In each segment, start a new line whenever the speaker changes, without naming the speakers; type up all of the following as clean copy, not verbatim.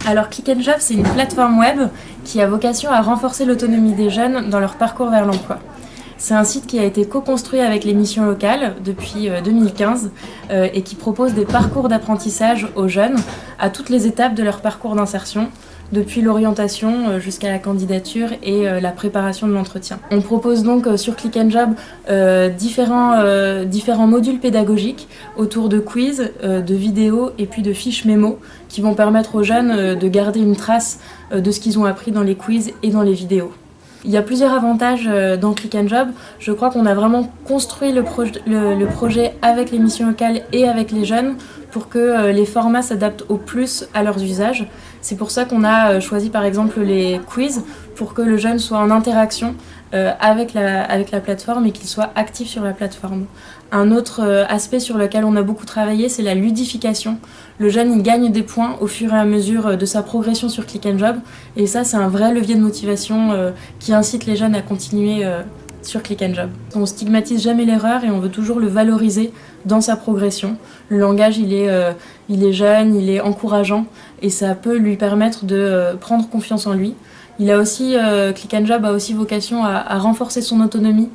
Alors Click & Job, c'est une plateforme web qui a vocation à renforcer l'autonomie des jeunes dans leur parcours vers l'emploi. C'est un site qui a été co-construit avec les missions locales depuis 2015 et qui propose des parcours d'apprentissage aux jeunes à toutes les étapes de leur parcours d'insertion, depuis l'orientation jusqu'à la candidature et la préparation de l'entretien. On propose donc sur Click & Job différents modules pédagogiques autour de quiz, de vidéos et puis de fiches mémo qui vont permettre aux jeunes de garder une trace de ce qu'ils ont appris dans les quiz et dans les vidéos. Il y a plusieurs avantages dans Click & Job. Je crois qu'on a vraiment construit le projet avec les missions locales et avec les jeunes pour que les formats s'adaptent au plus à leurs usages. C'est pour ça qu'on a choisi par exemple les quiz pour que le jeune soit en interaction avec la plateforme et qu'il soit actif sur la plateforme. Un autre aspect sur lequel on a beaucoup travaillé, c'est la ludification. Le jeune il gagne des points au fur et à mesure de sa progression sur Click & Job et ça c'est un vrai levier de motivation qui incite les jeunes à continuer sur Click & Job. On stigmatise jamais l'erreur et on veut toujours le valoriser dans sa progression. Le langage il est jeune, il est encourageant et ça peut lui permettre de prendre confiance en lui. Il a aussi, Click & Job a aussi vocation à renforcer son autonomie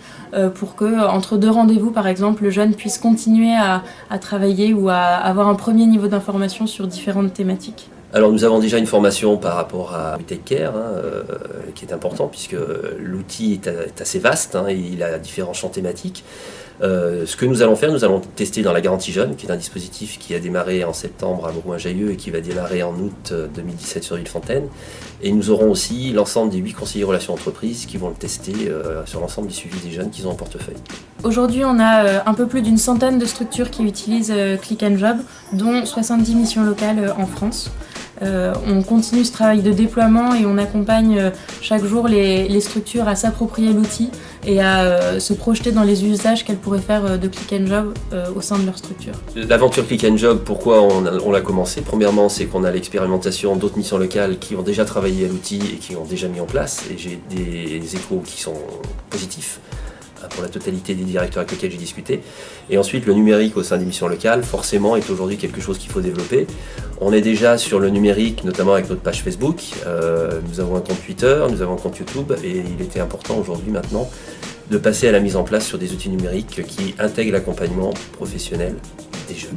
pour que, entre deux rendez-vous par exemple, le jeune puisse continuer à travailler ou à avoir un premier niveau d'information sur différentes thématiques.
Alors nous avons déjà une formation par rapport à Take Care qui est important puisque l'outil est assez vaste et il a différents champs thématiques. Ce que nous allons faire, nous allons tester dans la garantie jeune, qui est un dispositif qui a démarré en septembre à Mourouin-Jailleux et qui va démarrer en août 2017 sur Villefontaine. Et nous aurons aussi l'ensemble des 8 conseillers relations entreprises qui vont le tester sur l'ensemble du suivi des jeunes qu'ils ont en portefeuille. Aujourd'hui,
on a un peu plus d'une centaine de structures qui utilisent Click & Job, dont 70 missions locales en France. On continue ce travail de déploiement et on accompagne chaque jour les structures à s'approprier l'outil et à se projeter dans les usages qu'elles pourraient faire de Click & Job au sein de leur structure.
L'aventure Click & Job, pourquoi on l'a commencé? Premièrement, c'est qu'on a l'expérimentation d'autres missions locales qui ont déjà travaillé à l'outil et qui l'ont déjà mis en place et j'ai des échos qui sont positifs pour la totalité des directeurs avec lesquels j'ai discuté. Et ensuite, le numérique au sein des missions locales, forcément, est aujourd'hui quelque chose qu'il faut développer. On est déjà sur le numérique, notamment avec notre page Facebook. Nous avons un compte Twitter, nous avons un compte YouTube, et il était important aujourd'hui, maintenant, de passer à la mise en place sur des outils numériques qui intègrent l'accompagnement professionnel des jeunes.